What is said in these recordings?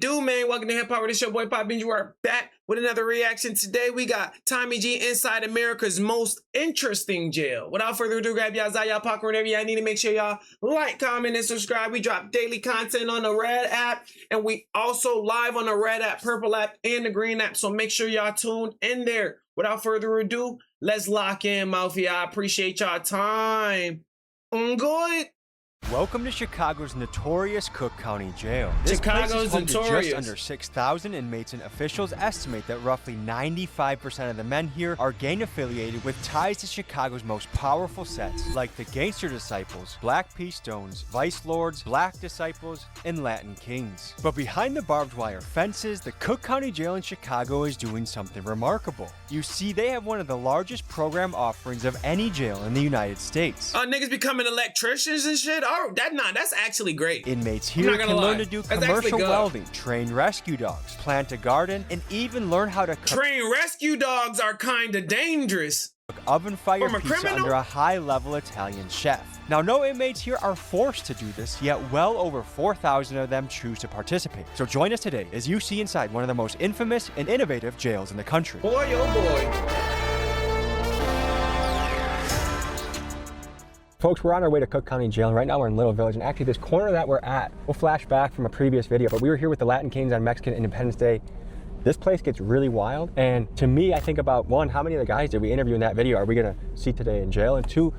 Dude, man, welcome to Hip Hop. It's your boy Papa Benji. We're back with another reaction. Today we got Tommy G inside America's most interesting jail. Without further ado, grab y'all y'all popcorn, whatever y'all need to make sure y'all like, comment, and subscribe. We drop daily content on the Red app, and we also live on the Red app, Purple app, and the Green app. So make sure y'all tuned in there. Without further ado, let's lock in, Mafia. I appreciate y'all time. Good. Welcome to Chicago's notorious Cook County Jail. This Chicago's place is home to notorious. just under 6,000 inmates, and officials estimate that roughly 95% of the men here are gang-affiliated with ties to Chicago's most powerful sets, like the Gangster Disciples, Black Peace Stones, Vice Lords, Black Disciples, and Latin Kings. But behind the barbed wire fences, the Cook County Jail in Chicago is doing something remarkable. You see, they have one of the largest program offerings of any jail in the United States. Niggas becoming electricians and shit? Oh, that's actually great. Inmates here can learn to do commercial welding, train rescue dogs, plant a garden, and even learn how to cook. Train rescue dogs are kinda dangerous. Oven fire pizza criminal? under a high-level Italian chef. Now, no inmates here are forced to do this, yet well over 4,000 of them choose to participate. So join us today as you see inside one of the most infamous and innovative jails in the country. Boy, oh boy. Folks, we're on our way to Cook County Jail, and right now we're in Little Village, and actually this corner that we're at, we'll flash back from a previous video, but we were here with the Latin Kings on Mexican Independence Day. This place gets really wild, and to me, I think about, one, how many of the guys did we interview in that video are we gonna see today in jail, and two,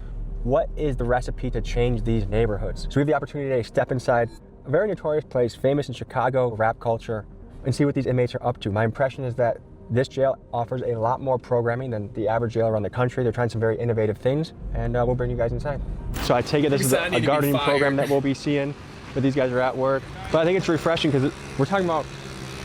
what is the recipe to change these neighborhoods? So we have the opportunity today to step inside a very notorious place, famous in Chicago, rap culture, and see what these inmates are up to. My impression is that this jail offers a lot more programming than the average jail around the country. They're trying some very innovative things, and we'll bring you guys inside. So I take it this is a gardening program that we'll be seeing, but these guys are at work. But I think it's refreshing because we're talking about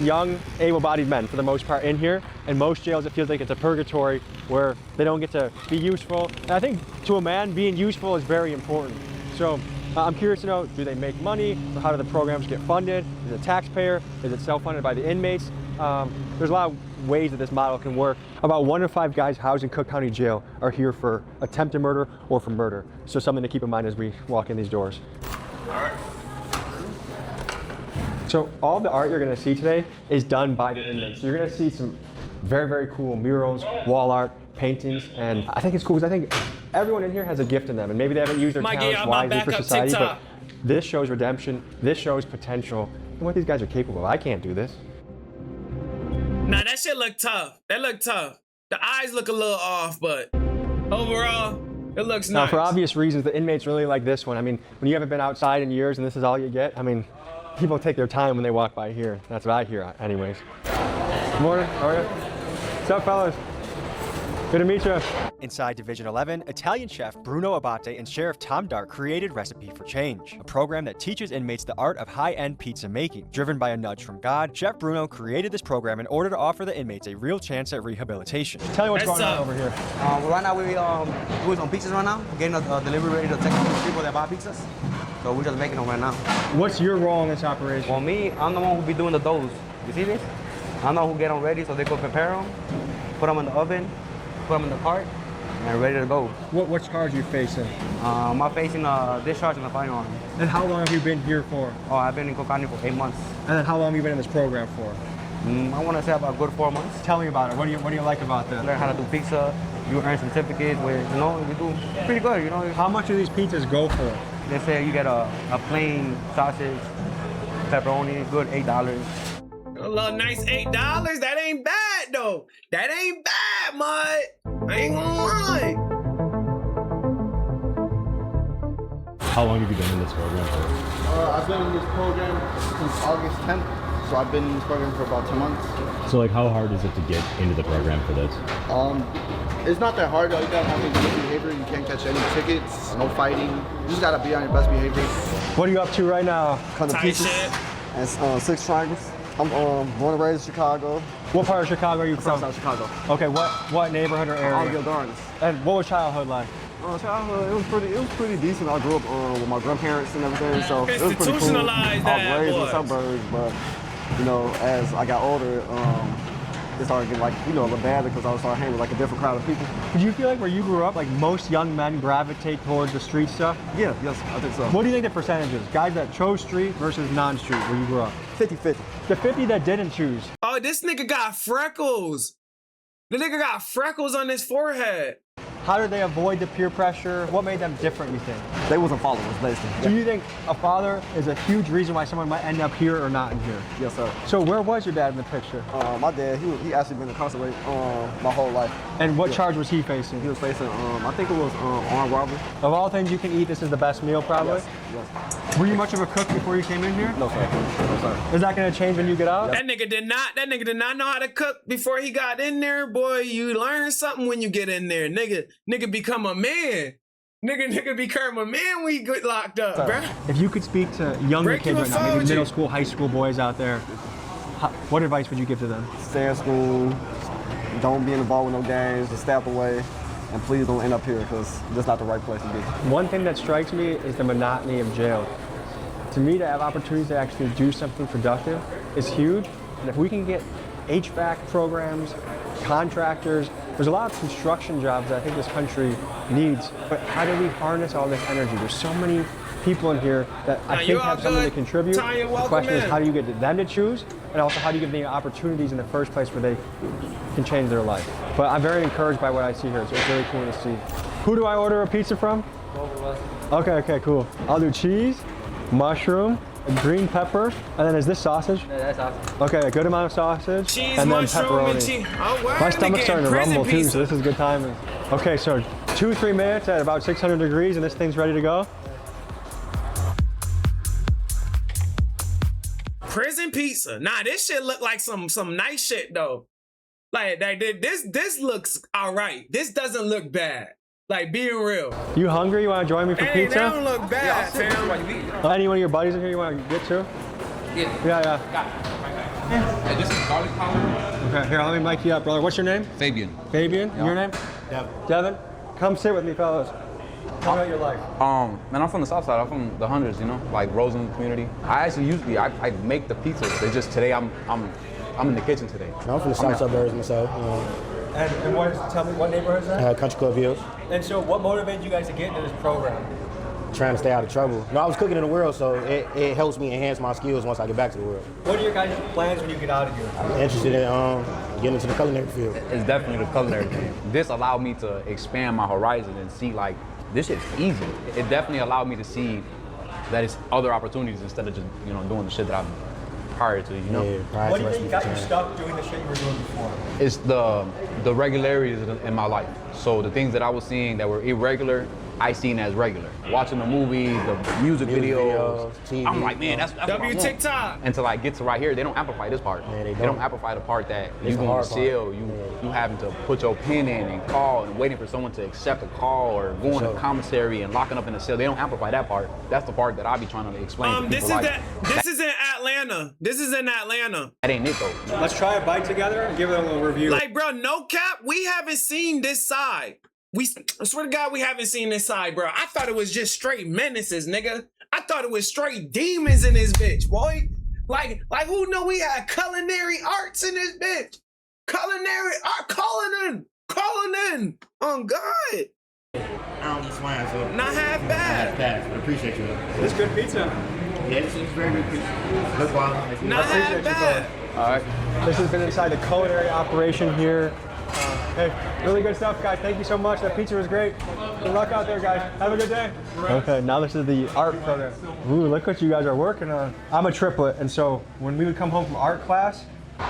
young, able-bodied men for the most part in here, and most jails it feels like it's a purgatory where they don't get to be useful. And I think to a man, being useful is very important. So I'm curious to know, do they make money? Or how do the programs get funded? Is it taxpayer? Is it self-funded by the inmates? There's a lot of ways that this model can work. About 1 in 5 guys housed in Cook County Jail are here for attempted murder or for murder. So something to keep in mind as we walk in these doors. All right. So all the art you're gonna see today is done by the inmates. So you're gonna see some very, very cool murals, wall art, paintings, and I think it's cool because I think everyone in here has a gift in them, and maybe they haven't used their talents wisely for society, but this shows redemption, this shows potential, and what these guys are capable of. I can't do this. Nah, that shit look tough. That look tough. The eyes look a little off, but overall, it looks nice. Now, for obvious reasons, the inmates really like this one. I mean, when you haven't been outside in years and this is all you get, I mean, people take their time when they walk by here. That's what I hear anyways. Good morning, how are you? What's up, fellas? Good to meet you. Inside Division 11, Italian chef Bruno Abate and Sheriff Tom Dart created Recipe for Change, a program that teaches inmates the art of high-end pizza making. Driven by a nudge from God, Chef Bruno created this program in order to offer the inmates a real chance at rehabilitation. Tell me what's going on over here. Right now we're doing some pizzas right now. We're getting a delivery ready to take to people that buy pizzas. So we're just making them right now. What's your role in this operation? For me, I'm the one who be doing the doughs. You see this? I'm the one who get them ready so they can prepare them, put them in the oven, put them in the cart, and ready to go. What charge are you facing? I'm facing discharge and a firearm. And how long have you been here for? Oh, I've been in Cook County for 8 months. And then how long have you been in this program for? I want to say about a good 4 months. Tell me about it. What do you like about that? Learn how to do pizza. You earn certificates where, you know, we do pretty good, you know. How much do these pizzas go for? They say you get a plain sausage, pepperoni, good $8. A little nice $8. That ain't bad though. That ain't bad, mud. I ain't gonna lie. How long have you been in this program for? I've been in this program since August 10th, so I've been in this program for about 2 months. So like how hard is it to get into the program for this? It's not that hard. All you gotta have is good behavior. You can't catch any tickets, no fighting. You just gotta be on your best behavior. What are you up to right now? Cutting pieces and 6 triangles. I'm born and raised in Chicago. What part of Chicago are you from? South Chicago. Okay, what neighborhood or area? Gil Gardens. And what was childhood like? Childhood, it was pretty decent. I grew up with my grandparents and everything, so it was pretty cool. Institutionalized I was raised in suburbs, but you know, as I got older, it started getting like, you know, a little bad because I was starting hanging with like a different crowd of people. Did you feel like where you grew up, like most young men gravitate towards the street stuff? Yeah, yes, I think so. What do you think the percentage is? Guys that chose street versus non-street where you grew up? 50-50. The 50 that didn't choose. Oh, this nigga got freckles. The nigga got freckles on his forehead. How did they avoid the peer pressure? What made them different, you think? They wasn't followers, basically. Do you think a father is a huge reason why someone might end up here or not in here? Yes, sir. So where was your dad in the picture? My dad, he actually been incarcerated my whole life. And what charge was he facing? He was facing, I think it was armed robbery. Of all things you can eat, this is the best meal probably? Yes. Were you much of a cook before you came in here? No, sir. No, sir. Is that gonna change when you get out? That nigga did not know how to cook before he got in there. Boy, you learn something when you get in there. Nigga become a man. Nigga become a man when you get locked up, bruh. If you could speak to younger Break kids you right a now, maybe phone, middle G. school, high school boys out there, what advice would you give to them? Stay in school, don't be involved with no gangs, just stay out the way, and please don't end up here because this is not the right place to be. One thing that strikes me is the monotony of jail. To me, to have opportunities to actually do something productive is huge. And if we can get HVAC programs, contractors, there's a lot of construction jobs that I think this country needs. But how do we harness all this energy? There's so many people in here that I think have something to contribute. Tanya, The question is, how do you get them to choose? And also, how do you give them the opportunities in the first place where they can change their life? But I'm very encouraged by what I see here. So it's really cool to see. Who do I order a pizza from? Okay, cool. I'll do cheese, mushroom, green pepper, and then is this sausage? Yeah, that's sausage. Okay, a good amount of sausage, Cheese, and then mushroom, pepperoni. and cheese. Oh, wow, My nigga stomach's starting to prison rumble too, pizza. so this is good timing. Okay, so 2-3 minutes at about 600 degrees, and this thing's ready to go. Prison pizza. Nah, this shit look like some nice shit though. Like this looks all right. This doesn't look bad. Like being real. You hungry? You want to join me for Hey, pizza? that don't look bad, fam. Any one of your buddies in here you want to get to? Yeah. Hey, this is garlic powder. Okay, here, let me mic you up, brother. What's your name? Fabian. Fabian? And your name? Devin. Come sit with me, fellas. Tell me about your life. Man, I'm from the south side. I'm from the hundreds, you know, like Roseland community. I actually usually I make the pizzas. They just today I'm in the kitchen today. I'm from the south suburbs myself. And tell me, what neighborhood is that? Country Club Hills. And so what motivated you guys to get into this program? Trying to stay out of trouble. No, I was cooking in the world, so it helps me enhance my skills once I get back to the world. What are your guys' plans when you get out of here? I'm interested in getting into the culinary field. It's definitely the culinary thing. This allowed me to expand my horizon and see like this shit's easy. It definitely allowed me to see that it's other opportunities instead of just doing the shit that I'm prior to. Yeah, What do you think got you stuck doing the shit you were doing before? It's the regularities in my life. So the things that I was seeing that were irregular, I seen as regular. Watching the movie, the music videos, TV. I'm like, man, that's what I want. TikTok. And to like get to right here, they don't amplify this part. Yeah, they don't don't. amplify the part that It's you the going hard to part. seal, you having to put your pin in and call and waiting for someone to accept a call or going to sure. commissary and locking up in the cell. They don't amplify that part. That's the part that I be trying to explain to people. This is like, this is in Atlanta. This is in Atlanta. that ain't it though. Let's try a bite together and give it a little review. Like, bro, no cap, we haven't seen this side. I swear to God, we haven't seen this side, bro. I thought it was just straight menaces, nigga. I thought it was straight demons in this bitch, boy. Like who knew we had culinary arts in this bitch? Culinary art, calling in. On God. I don't eat swine, so Not half bad. pass. I appreciate you. It's good pizza. Yeah, it's very good pizza. Look wild. Not half bad. All right. This has been inside the culinary operation here. Hey, really good stuff, guys. Thank you so much. That pizza was great. Good luck out there, guys. Have a good day. Okay, now this is the art program. Ooh, look what you guys are working on. I'm a triplet, and so when we would come home from art class,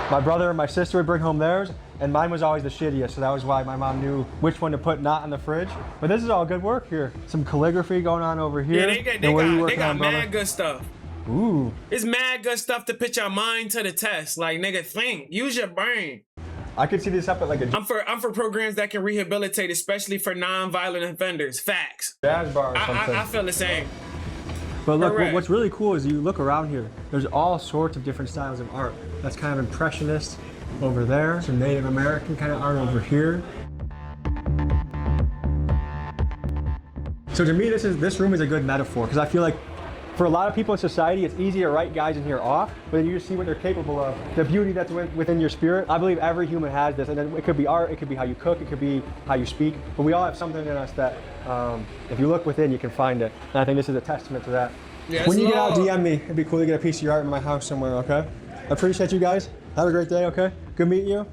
my brother and my sister would bring home theirs, and mine was always the shittiest, so that was why my mom knew which one to put not in the fridge. But this is all good work here. Some calligraphy going on over here. Yeah, And what are you they working got on, brother? mad good stuff. Ooh. It's mad good stuff to put your mind to the test. Like, nigga, think. Use your brain. I could see this up at like a I'm for programs that can rehabilitate, especially for non-violent offenders. Facts. jazz bar or something. I feel the same. But look, Correct. what's really cool is you look around here, there's all sorts of different styles of art. That's kind of impressionist over there, some Native American kind of art over here. So to me, this room is a good metaphor, because I feel like for a lot of people in society, it's easy to write guys in here off, but then you just see what they're capable of. The beauty that's within your spirit. I believe every human has this, and then it could be art, it could be how you cook, it could be how you speak, but we all have something in us that if you look within, you can find it. And I think this is a testament to that. Yes, When you get out, Lord. DM me. It'd be cool to get a piece of your art in my house somewhere, okay? I appreciate you guys. Have a great day, okay? Good meeting you.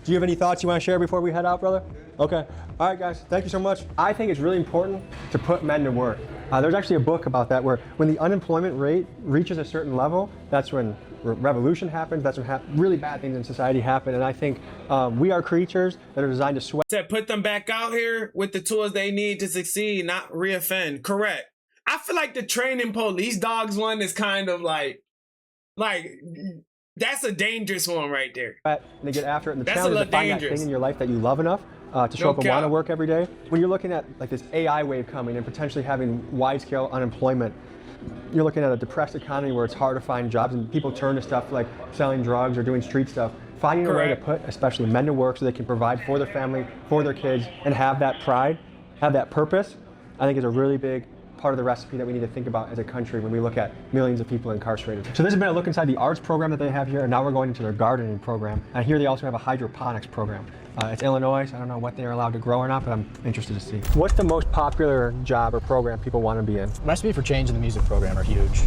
Do you have any thoughts you want to share before we head out, brother? Okay. All right, guys. Thank you so much. I think it's really important to put men to work. There's actually a book about that where when the unemployment rate reaches a certain level, that's when revolution happens, that's when really bad things in society happen. And I think we are creatures that are designed to sweat. Said put them back out here with the tools they need to succeed, not reoffend. Correct. I feel like the training police dogs one is kind of like that's a dangerous one right there. And they get after it. And the That's a challenge is little to find that dangerous. thing in your life that you love enough to show No up and want to cap. work every day. When you're looking at like this AI wave coming and potentially having wide-scale unemployment, you're looking at a depressed economy where it's hard to find jobs and people turn to stuff like selling drugs or doing street stuff. Finding a way to Correct. put especially men to work so they can provide for their family, for their kids, and have that pride, have that purpose, I think is a really big part of the recipe that we need to think about as a country when we look at millions of people incarcerated. So this has been a look inside the arts program that they have here, and now we're going into their gardening program. And here they also have a hydroponics program. It's Illinois, so I don't know what they're allowed to grow or not, but I'm interested to see. What's the most popular job or program people want to be in? Recipe for Change and the music program are huge.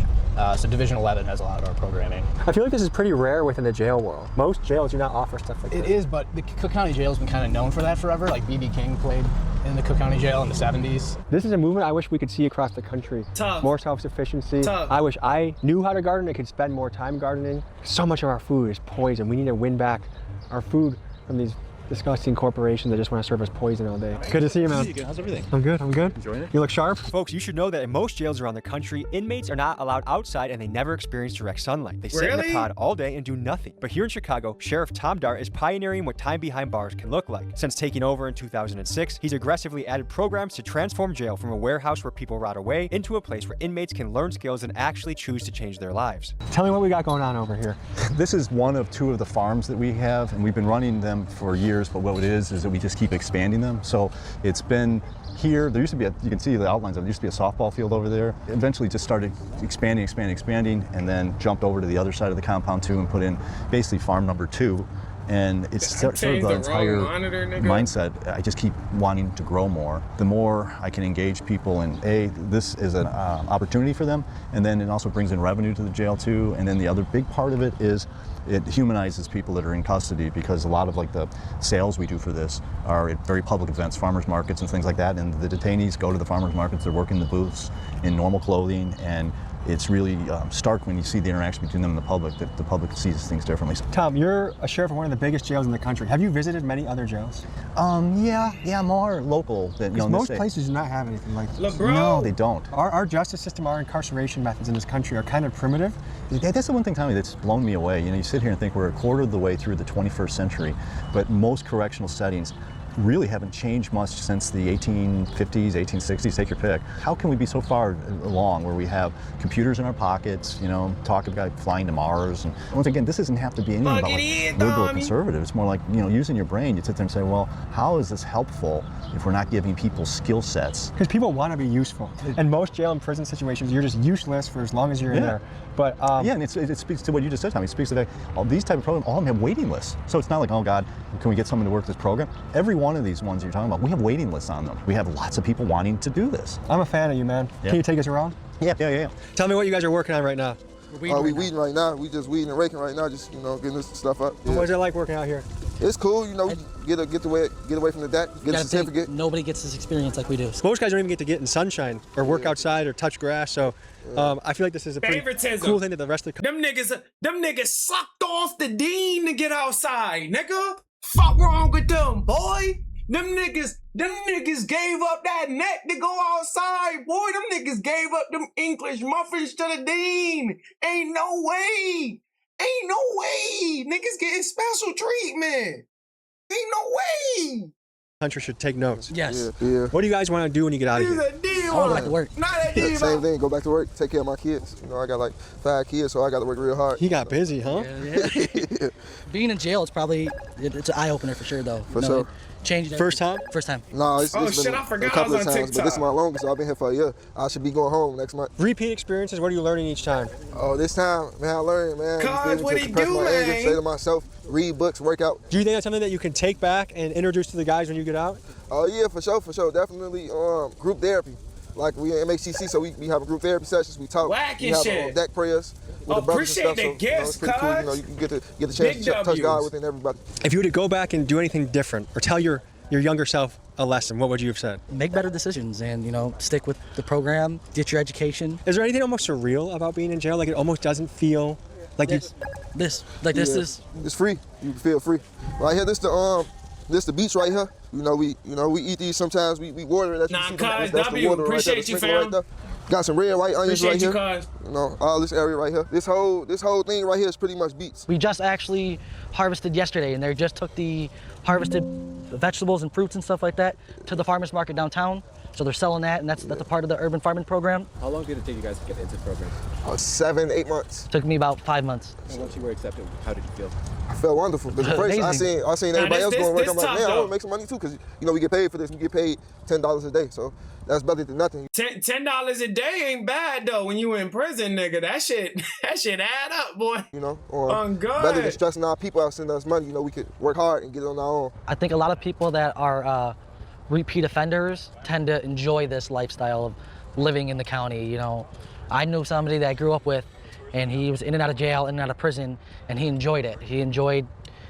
So Division 11 has a lot of our programming. I feel like this is pretty rare within the jail world. Most jails do not offer stuff like this. It is, but the Cook County Jail has been kind of known for that forever. Like B.B. King played in the Cook County Jail in the 70s. This is a movement I wish we could see across the country. Tough. More self-sufficiency. Tough. I wish I knew how to garden and could spend more time gardening. So much of our food is poison. We need to win back our food from these disgusting corporations that just want to serve us poison all day. Good to see you, man. How's everything? I'm good, I'm good. Enjoying it? You look sharp. Folks, you should know that in most jails around the country, inmates are not allowed outside and they never experience direct sunlight. They sit in Really? the pod all day and do nothing. But here in Chicago, Sheriff Tom Dart is pioneering what time behind bars can look like. Since taking over in 2006, he's aggressively added programs to transform jail from a warehouse where people rot away into a place where inmates can learn skills and actually choose to change their lives. Tell me what we got going on over here. This is one of two of the farms that we have, and we've been running them for years, but what it is that we just keep expanding them. So it's been here, there used to be, you can see the outlines of it, there used to be a softball field over there. Eventually just started expanding, and then jumped over to the other side of the compound too and put in basically farm number 2. And it's sort of changed the the entire wrong monitor, nigga. mindset. I just keep wanting to grow more. The more I can engage people in, this is an opportunity for them, and then it also brings in revenue to the jail too. And then the other big part of it is it humanizes people that are in custody, because a lot of like the sales we do for this are at very public events, farmers markets and things like that. And the detainees go to the farmers markets, they're working the booths in normal clothing, and it's really stark when you see the interaction between them and the public, that the public sees things differently. Tom, you're a sheriff of one of the biggest jails in the country. Have you visited many other jails? Yeah, more local than, Because most places do not have anything like this. Look, bro. No, they don't. Our justice system, our incarceration methods in this country are kind of primitive. That's the one thing, Tommy, that's blown me away. You know, you sit here and think we're a quarter of the way through the 21st century, but most correctional settings really haven't changed much since the 1850s, 1860s, take your pick. How can we be so far along where we have computers in our pockets, you know, talk about flying to Mars? And once again, this doesn't have to be anything about like liberal or conservative. It's more like, you know, using your brain. You sit there and say, well, how is this helpful if we're not giving people skill sets? Because people want to be useful. In most jail and prison situations, you're just useless for as long as you're in there. But yeah, and it speaks to what you just said, Tommy. It speaks to the fact all these type of programs, all of them have waiting lists. So it's not like, oh God, can we get someone to work this program? Every one of these ones you're talking about, we have waiting lists on them. We have lots of people wanting to do this. I'm a fan of you, man. Yeah. Can you take us around? Yeah. Tell me what you guys are working on right now. We weeding right now. We just weeding and raking right now, just, you know, getting this stuff up. Yeah. What is it like working out here? It's cool, you know, get away from the deck, get a certificate. Nobody gets this experience like we do. Most guys don't even get to get in sunshine or work outside or touch grass, so I feel like this is a pretty cool thing that the rest of the Them niggas sucked off the dean to get outside, nigga. Fuck wrong with them, boy. Them niggas gave up that net to go outside, boy. Them niggas gave up them English muffins to the dean. Ain't no way. Niggas getting special treatment. Ain't no way. country should take notes. Yes. Yeah. What do you guys want to do when you get out of here? I want to go back to work. Same thing, go back to work, take care of my kids. You know, I got like 5 kids, so I got to work real hard. He got busy, huh? Yeah. Being in jail, it's an eye-opener for sure, though. For sure. Changed First time? First time. No, it's been I forgot a couple I was of on times, but this is my longest. So I've been here for a year. I should be going home next month. Repeat experiences, what are you learning each time? Oh, this time, man, I learned, man. Cuz, what to he compress do, my anger, man? say to myself, read books, work out. Do you think that's something that you can take back and introduce to the guys when you get out? Oh yeah, for sure, definitely group therapy. like we in MHTC, so we having group therapy sessions. We talk. Whack we and have shit. Deck prayers with the brothers and Appreciate stuff. the So, gifts, it's pretty cool. You know, you can get the chance to touch God within everybody. If you were to go back and do anything different or tell your younger self a lesson, what would you have said? Make better decisions and, you know, stick with the program, get your education. Is there anything almost surreal about being in jail? Like it almost doesn't feel like this is it's free. You can feel free. Right here, this the beach right here. You know we eat these sometimes. We water it. That's Nah, cuz, that's the water appreciate right there, you, the sprinkler fam. right there. Got some red, white onions Appreciate right here. you, cuz. You know, all this area right here. This whole thing right here is pretty much beets. We just actually harvested yesterday, and they just took the harvested vegetables and fruits and stuff like that to the farmers market downtown. So they're selling that, and that's a part of the urban farming program. How long did it take you guys to get into the program? 7, 8 months. Took me about 5 months. And once you were accepted, how did you feel? I felt wonderful. Because at first I seen everybody else going to work. I'm like, man, I want to make some money too, because you know we get paid for this. We get paid $10 a day, so that's better than nothing. $10 a day ain't bad though. When you in prison, nigga, that shit add up, boy. You know, on God. Better than stressing our people out sending us money. You know, we could work hard and get it on our own. I think a lot of people that are repeat offenders tend to enjoy this lifestyle of living in the county. You know, I knew somebody that I grew up with, and he was in and out of jail, in and out of prison, and he enjoyed it. He enjoyed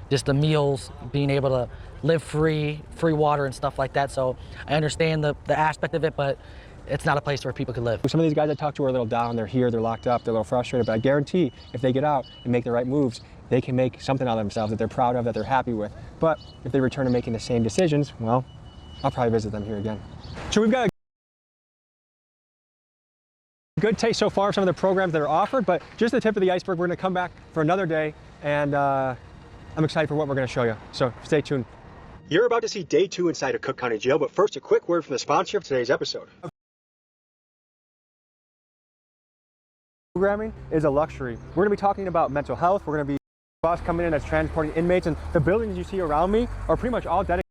just the meals, being able to live free water and stuff like that. So I understand the aspect of it, but it's not a place where people could live. Some of these guys I talked to are a little down, they're here, they're locked up, they're a little frustrated, but I guarantee if they get out and make the right moves, they can make something out of themselves that they're proud of, that they're happy with. But if they return to making the same decisions, well, I'll probably visit them here again. So we've got a good taste so far of some of the programs that are offered, but just the tip of the iceberg. We're gonna come back for another day, and I'm excited for what we're gonna show you. So stay tuned. You're about to see day 2 inside of Cook County Jail, but first a quick word from the sponsor of today's episode. Programming is a luxury. We're gonna be talking about mental health. We're gonna be bus coming in that's transporting inmates, and the buildings you see around me are pretty much all dedicated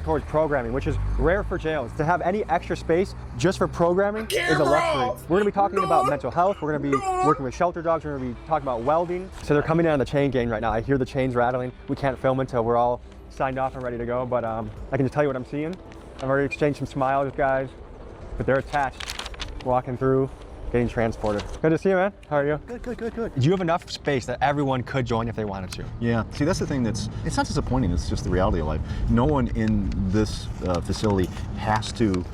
towards programming, which is rare for jails. To have any extra space just for programming is a luxury. We're gonna be talking about mental health. We're gonna be working with shelter dogs. We're gonna be talking about welding. So they're coming in on the chain gang right now. I hear the chains rattling. We can't film until we're all signed off and ready to go, but I can just tell you what I'm seeing. I've already exchanged some smiles with guys, but they're attached, walking through, getting transported. Good to see you, man. How are you? Good. Do you have enough space that everyone could join if they wanted to? Yeah, see, that's the thing it's not disappointing, it's just the reality of life. No one in this facility has to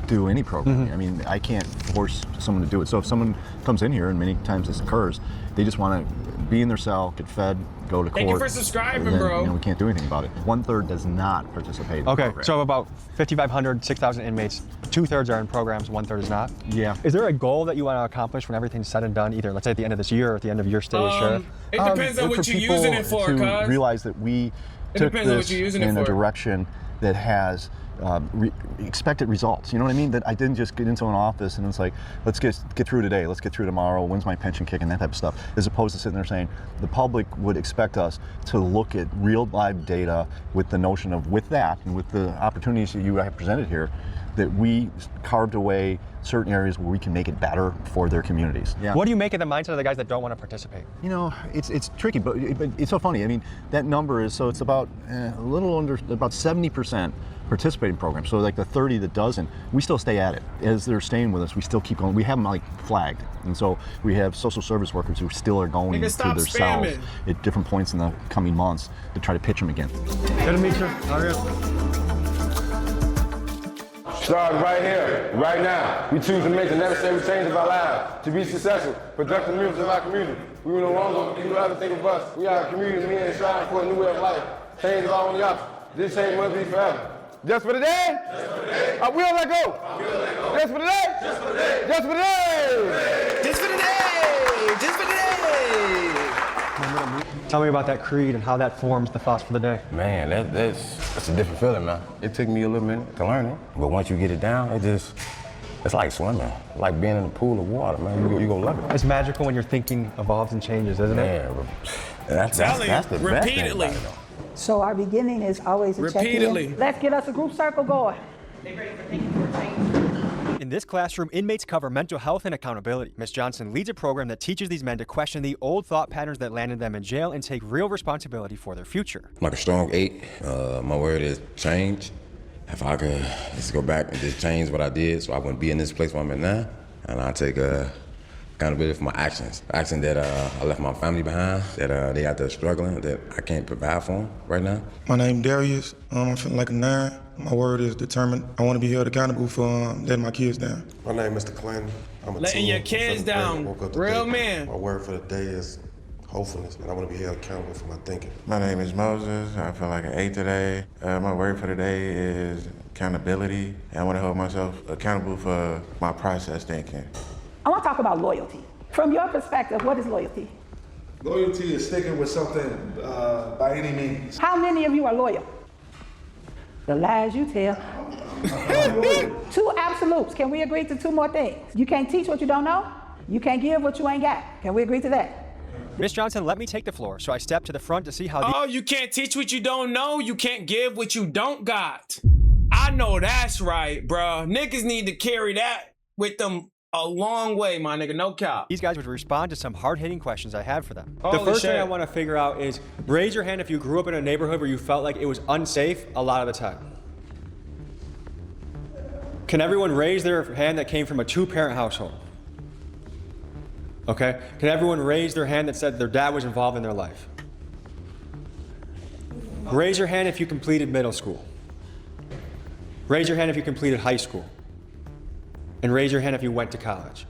do any programming. I mean, I can't force someone to do it. So if someone comes in here, and many times this occurs, they just want to be in their cell, get fed, go to court. Thank you for subscribing, then, bro. You know, we can't do anything about it. 1/3 does not participate in the program. So about 5,500, 6,000 inmates, 2/3 are in programs, 1/3 is not. Yeah. Is there a goal that you want to accomplish when everything's said and done, either let's say at the end of this year or at the end of your stay as sheriff? It depends on what you're using it for, cuz. To realize that we took this in a direction that has expected results. You know what I mean? That I didn't just get into an office and it's like, let's get through today, let's get through tomorrow, when's my pension kick, and that type of stuff, as opposed to sitting there saying, the public would expect us to look at real live data with the notion of, with that, and with the opportunities that you have presented here, that we carved away certain areas where we can make it better for their communities. Yeah. What do you make of the mindset of the guys that don't want to participate? You know, it's tricky, but it's so funny. I mean, that number is, so it's about a little under, about 70% participate in programs. So like the 30 that doesn't, we still stay at it. As they're staying with us, we still keep going. We have them like flagged. And so we have social service workers who still are going to their cells at different points in the coming months to try to pitch them again. Good to meet you. How are you? Starting right here, right now, we choose to make the necessary change of our lives to be successful, productive members of our community. We will no longer do other think of us. We are a community of men and strive for a new way of life. Change is all on the option. This change must be forever. Just for the day? Just for the day. I will let go. I will let go. Just for the day? Just for the day. Just for the day. Just for the day. Just for the day. Tell me about that creed and how that forms the thoughts for the day. Man, that's a different feeling, man. It took me a little minute to learn it, but once you get it down, it's like swimming, like being in a pool of water, man. You gonna love it. It's magical when your thinking evolves and changes, isn't it? Man, that's the best thing about it. So our beginning is always a check-in. Repeatedly. Let's get us a group circle going. In In this classroom, inmates cover mental health and accountability. Ms. Johnson leads a program that teaches these men to question the old thought patterns that landed them in jail and take real responsibility for their future. I'm like a strong 8. My word is change. If I could just go back and just change what I did so I wouldn't be in this place where I'm in now, and I take accountability for my actions. The action that I left my family behind, that they out there struggling, that I can't provide for them right now. My name Darius. I'm feeling like a 9. My word is determined. I want to be held accountable for letting my kids down. My name is Mr. Clinton. I'm a letting your kids down. Real man. My word for the day is hopefulness, and I want to be held accountable for my thinking. My name is Moses. I feel like an 8 today. My word for the day is accountability. And I want to hold myself accountable for my process thinking. I want to talk about loyalty. From your perspective, what is loyalty? Loyalty is sticking with something by any means. How many of you are loyal? The lies you tell. 2 absolutes. Can we agree to 2 more things? You can't teach what you don't know. You can't give what you ain't got. Can we agree to that? Ms. Johnson let me take the floor, so I stepped to the front to see how Oh, you can't teach what you don't know. You can't give what you don't got. I know that's right, bro. Niggas need to carry that with them a long way, my nigga, no cap. These guys would respond to some hard-hitting questions I had for them. Holy the first shit. thing I want to figure out is, raise your hand if you grew up in a neighborhood where you felt like it was unsafe a lot of the time. Can everyone raise their hand that came from a 2-parent household? Okay, can everyone raise their hand that said their dad was involved in their life? Raise your hand if you completed middle school. Raise your hand if you completed high school. And raise your hand if you went to college.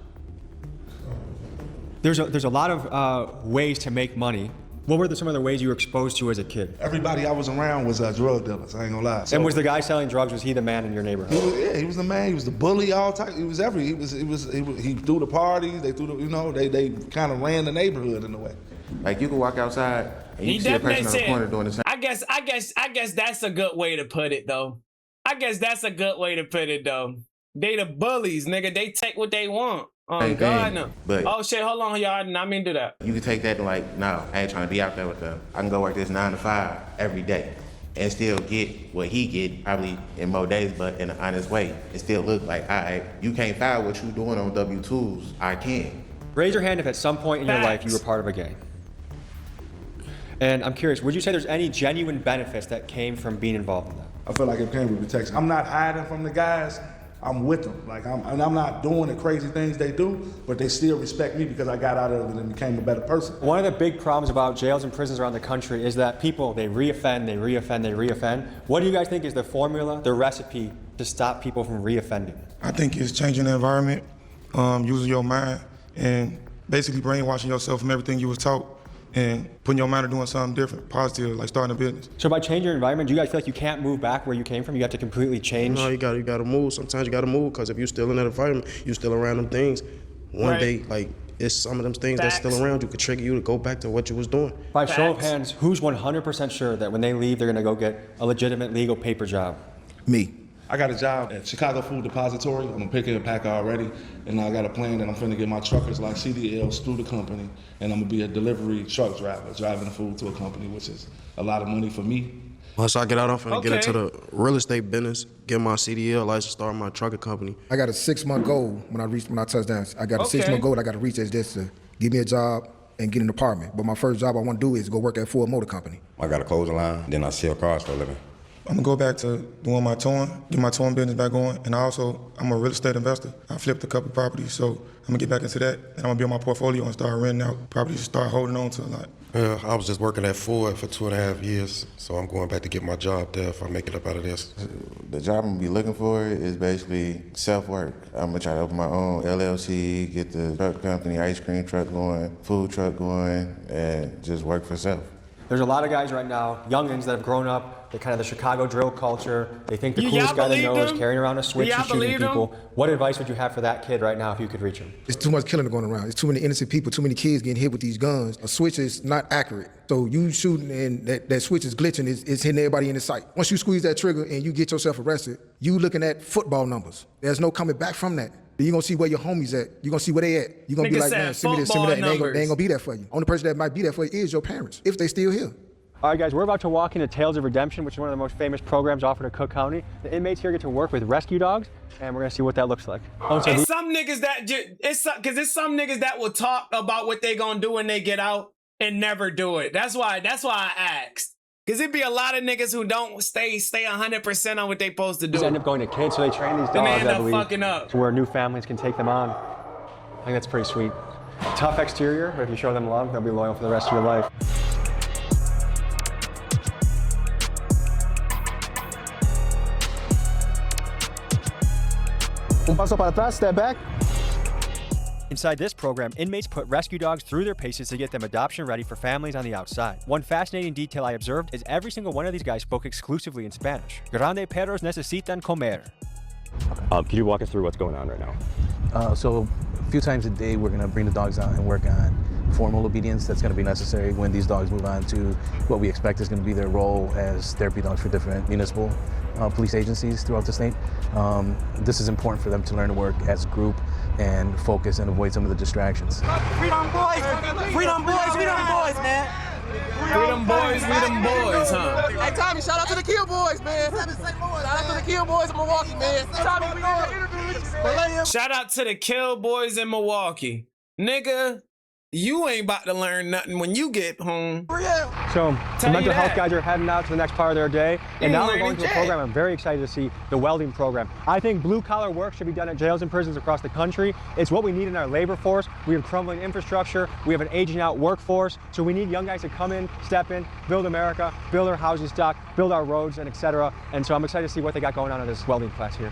There's a lot of ways to make money. What were some of the ways you were exposed to as a kid? Everybody I was around was drug dealers, I ain't gonna lie. So, and was the guy selling drugs, was he the man in your neighborhood? He was the man, he was the bully, all type, he threw the parties, they threw the, you know, they kind of ran the neighborhood in a way. Like you could walk outside and you He see a definitely person on the corner doing the same. I guess that's a good way to put it, though. They the bullies, nigga. They take what they want. Oh, Same God, thing, no. but- Oh, shit, hold on, y'all. I did not mean to do that. You can take that and like, no, I ain't trying to be out there with them. I can go work this 9 to 5 every day and still get what he get, probably in more days, but in an honest way. It still look like, all right, you can't find what you doing on W-2s. I can. Raise your hand if at some point in your life you were part of a gang. And I'm curious, would you say there's any genuine benefits that came from being involved in that? I feel like it came with protection. I'm not hiding from the guys. I'm with them. Like I'm not doing the crazy things they do, but they still respect me because I got out of it and became a better person. One of the big problems about jails and prisons around the country is that people, they reoffend. What do you guys think is the formula, the recipe to stop people from reoffending? I think it's changing the environment, using your mind, and basically brainwashing yourself from everything you was taught, and putting your mind to doing something different, positive, like starting a business. So by changing your environment, do you guys feel like you can't move back where you came from? You have to completely change? No, you gotta move. Sometimes you gotta move, because if you're still in that environment, you're still around them things. One day, like, it's some of them things that's still around you could trigger you to go back to what you was doing. By show of hands, who's 100% sure that when they leave, they're gonna go get a legitimate legal paper job? Me. I got a job at Chicago Food Depository. I'm a picker and packer already, and I got a plan that I'm finna get my truckers like CDLs through the company, and I'm gonna be a delivery truck driver, driving the food to a company, which is a lot of money for me. Once I get out, I'm finna get into the real estate business, get my CDL license, start my trucking company. I got a 6-month goal when I touch down. I got a 6-month goal I got to reach as just to give me a job and get an apartment. But my first job I want to do is go work at Ford Motor Company. I got a clothing line, then I sell cars for a living. I'm gonna go back to doing my towing, get my towing business back going, and I'm a real estate investor. I flipped a couple properties, so I'm gonna get back into that, and I'm gonna build my portfolio and start renting out properties, start holding on to a lot. I was just working at Ford for 2.5 years, so I'm going back to get my job there if I make it up out of this. The job I'm gonna be looking for is basically self-work. I'm gonna try to open my own LLC, get the truck company, ice cream truck going, food truck going, and just work for self. There's a lot of guys right now, youngins that have grown up, they're kind of the Chicago drill culture. They think the coolest guy they know is carrying around a switch and shooting people. What advice would you have for that kid right now if you could reach him? There's too much killing going around. There's too many innocent people, too many kids getting hit with these guns. A switch is not accurate. So you shooting and that switch is glitching, it's hitting everybody in the sight. Once you squeeze that trigger and you get yourself arrested, you looking at football numbers. There's no coming back from that. You're gonna see where your homies at. You're gonna see where they at. You're gonna be like, man, send me this, send me that. And they ain't gonna be there for you. Only person that might be there for you is your parents, if they still here. All right, guys, we're about to walk into Tales of Redemption, which is one of the most famous programs offered in Cook County. The inmates here get to work with rescue dogs, and we're gonna see what that looks like. It's some niggas that it's some niggas that will talk about what they gonna do when they get out and never do it. That's why I asked. Cause it'd be a lot of niggas who don't stay 100% on what they supposed to do. These end up going to kids, so they train these dogs, end I up believe, fucking up. to where new families can take them on. I think that's pretty sweet. Tough exterior, but if you show them love, they'll be loyal for the rest of your life. Un paso para atrás, step back. Inside this program, inmates put rescue dogs through their paces to get them adoption ready for families on the outside. One fascinating detail I observed is every single one of these guys spoke exclusively in Spanish. Grande perros necesitan comer. Can you walk us through what's going on right now? So a few times a day, we're gonna bring the dogs out and work on formal obedience that's gonna be necessary when these dogs move on to what we expect is gonna be their role as therapy dogs for different municipal police agencies throughout the state. This is important for them to learn to work as a group and focus and avoid some of the distractions. Freedom boys! Freedom boys! Freedom boys, man! Freedom boys, huh? Hey, Tommy, shout out to the Kill Boys, man. Shout out to the Kill Boys in Milwaukee, man. Tommy, we gonna interview. Shout out to the Kill Boys in Milwaukee. Nigga, you ain't about to learn nothing when you get home. So the mental health guys are heading out to the next part of their day. And now we're going to a program I'm very excited to see, the welding program. I think blue collar work should be done at jails and prisons across the country. It's what we need in our labor force. We have crumbling infrastructure. We have an aging out workforce. So we need young guys to come in, step in, build America, build our housing stock, build our roads, and etc. And so I'm excited to see what they got going on in this welding class here.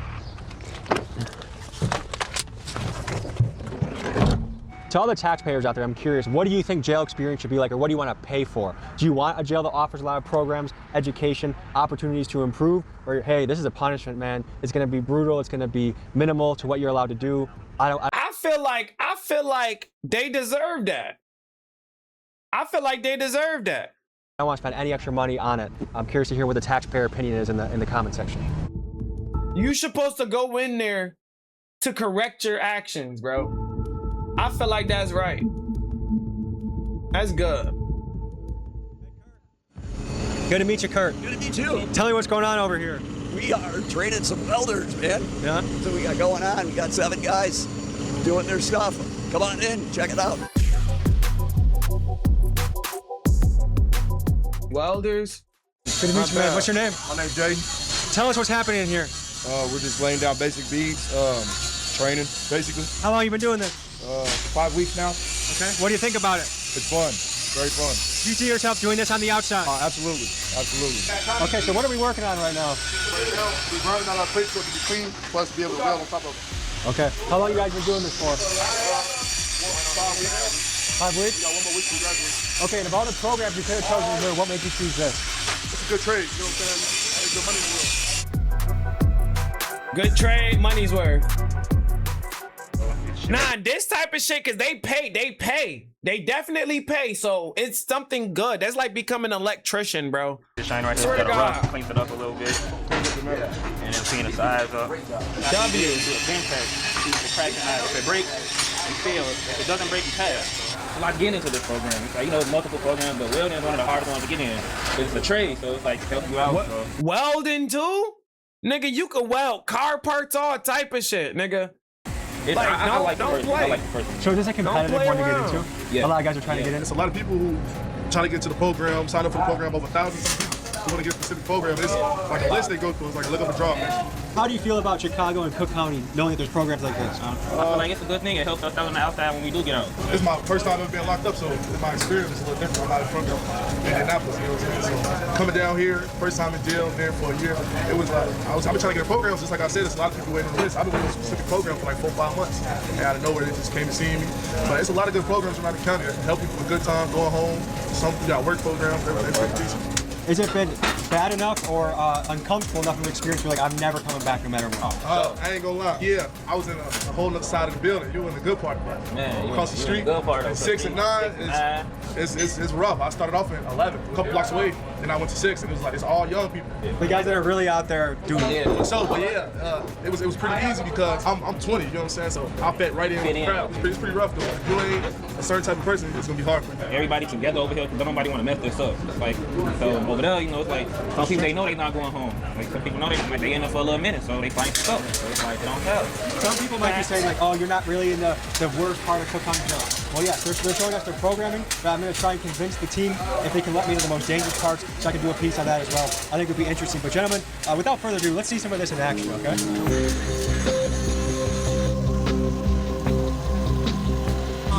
To all the taxpayers out there, I'm curious, what do you think jail experience should be like, or what do you want to pay for? Do you want a jail that offers a lot of programs, education, opportunities to improve? Or, hey, this is a punishment, man. It's going to be brutal. It's going to be minimal to what you're allowed to do. I feel like they deserve that. I feel like they deserve that. I don't want to spend any extra money on it. I'm curious to hear what the taxpayer opinion is in the comment section. You're supposed to go in there to correct your actions, bro. I feel like that's right. That's good. Good to meet you, Kurt. Good to meet you. Tell me what's going on over here. We are training some welders, man. Yeah? So we got going on. We got 7 guys doing their stuff. Come on in, check it out. Welders. Good to meet you, man. What's your name? My name's Jay. Tell us what's happening in here. We're just laying down basic beads, training, basically. How long have you been doing this? 5 weeks now. Okay. What do you think about it? It's fun. Very fun. Do you see yourself doing this on the outside? Absolutely. Absolutely. Okay, so what are we working on right now? We're grinding out our plates so it can be clean, plus be able to weld on top of it. Okay. How long you guys been doing this for? 5 weeks. 5 weeks? We got 1 more week to graduate. Okay, and of all the programs you could have chosen to do, what made you choose this? It's a good trade, you know what I'm saying? It's good money in the world. Good trade, money's worth. Nah, this type of shit, cause they pay. They definitely pay, so it's something good. That's like becoming an electrician, bro. Shine right Swear to there, God. cleans it up a little bit. And then seeing the size up. W. The crack if it breaks, you fail. If it doesn't break, you pass. It's a lot getting into this program. It's like, there's multiple programs, but welding is one of the hardest ones to get in. It's a trade, so it's like helping you out. So. Welding too? Nigga, you could weld car parts, all type of shit, nigga. Like, I like the first one. So is this a competitive one to get into? Yeah. A lot of guys are trying to get in. It's a lot of people who trying to get into the program, sign up for the program, over 1,000 people who want to get a specific program. It's like a list they go through. It's like a look up a job. How do you feel about Chicago and Cook County knowing that there's programs like this? I feel like it's a good thing. It helps us out on the outside when we do get out. This is my first time ever being locked up, so my experience is a little different. I'm not from Indianapolis, you know what I'm saying? So coming down here, first time in jail, there for a year, it was like, I've been trying to get a program, just like I said, there's a lot of people waiting on this. I've been waiting on a specific program for like 4 or 5 months. And out of nowhere, they just came to see me. But it's a lot of good programs around the county that help people with a good time, going home. Some got work programs, everything decent. Has it been bad enough or uncomfortable enough of an experience where you're like, I'm never coming back no matter what? I ain't gonna lie. Yeah, I was in a whole other side of the building. You were in the good part. Man, across the street. Good part, 6 and 9 it's rough. I started off in 11, a couple blocks away. Then I went to 6, and it was like, it's all young people. The guys that are really out there doing it. Yeah, so, but yeah, it was pretty easy because I'm 20, you know what I'm saying? So I fit right in with the crowd. It's pretty rough though. If you ain't a certain type of person, it's gonna be hard for you. Everybody together over here, because nobody want to mess this up. It's like, so over there, you know, it's like, some people, they know they're not going home. Like, some people know they in there for a little minute, so they find stuff. So it's like, they don't tell. Some people might be saying like, oh, you're not really in the worst part of Cook County Jail. Well, yeah, they're showing us their programming, but I'm going to try and convince the team if they can let me into the most dangerous parts, so I can do a piece on that as well. I think it would be interesting. But gentlemen, without further ado, let's see some of this in action, okay?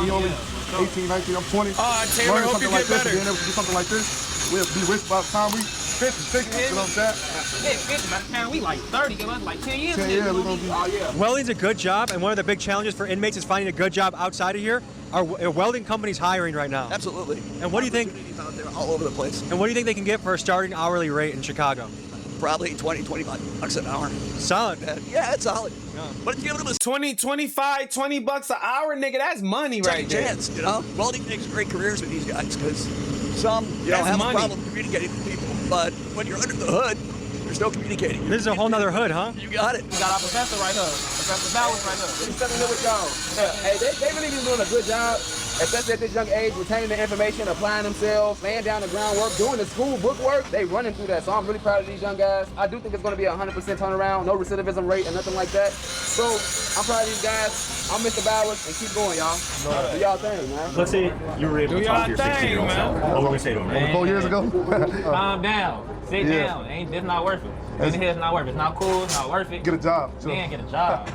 Me only 18, 19, I'm 20. Taylor, hope you get better. Being able to do something like this, we'll be rich by the time we 50, 60, you know what I'm saying? Yeah, 50 by the time we like 30, give us like 10 years. 10 years, we're gonna be, Welding's a good job, and one of the big challenges for inmates is finding a good job outside of here. Are welding companies hiring right now? Absolutely. And what do you think? Out there all over the place. And what do you think they can get for a starting hourly rate in Chicago? Probably 20, 25 bucks an hour. Solid. Yeah, it's solid. Yeah. But it's giving them a 20, 25, 20 bucks an hour, nigga. That's money right there. chance, you know? Welding makes great careers with these guys because some, you know, have a problem communicating with people. But when you're under the hood, there's no communicating. This is a whole nother hood, huh? You got it. We got our professor right here. Professor Bowers right here. He's stepping here with y'all. Hey, they really be doing a good job, especially at this young age, retaining the information, applying themselves, laying down the groundwork, doing the school book work. They running through that. So I'm really proud of these young guys. I do think it's going to be a 100% turnaround, no recidivism rate or nothing like that. So I'm proud of these guys. I'm Mr. Bowers, and keep going, y'all. Do y'all thing, man. Let's say you were able to talk to your 16-year-old self. What would we say to him? over 4 years ago. Calm down. Sit down. It's not worth it. Being here is not worth it. It's not cool. It's not worth it. Get a job. Man, get a job.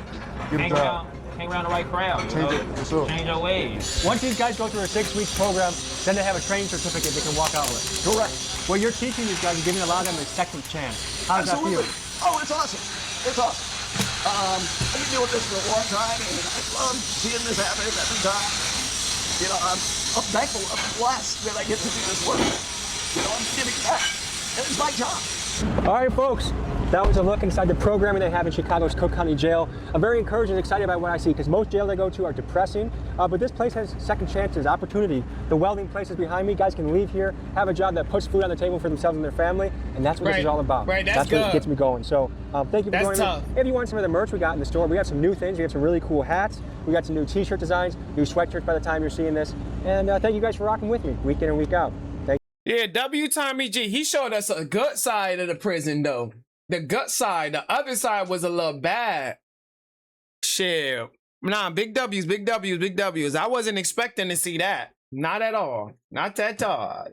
Get a job. Hang around the right crowd. Change your ways. Once these guys go through a 6-week program, then they have a training certificate they can walk out with. Correct. What you're teaching these guys is giving a lot of them a second chance. How does that feel? Oh, it's awesome. It's awesome. I've been doing this for a long time, and I love seeing this happen every time. You know, I'm thankful, I'm blessed that I get to do this work. You know, I'm giving back. And it's my job. All right, folks, that was a look inside the programming they have in Chicago's Cook County Jail. I'm very encouraged and excited about what I see because most jails I go to are depressing, but this place has second chances, opportunity. The welding place is behind me. Guys can leave here, have a job that puts food on the table for themselves and their family, and that's what this is all about. Right, that's good. What gets me going. So thank you for joining me. If you want some of the merch we got in the store, we got some new things. We have some really cool hats. We got some new t-shirt designs, new sweatshirts by the time you're seeing this. And thank you guys for rocking with me week in and week out. Yeah, Tommy G, he showed us a good side of the prison, though. The gut side. The other side was a little bad. Shit. Nah, big W's, big W's, big W's. I wasn't expecting to see that. Not at all. Not at all.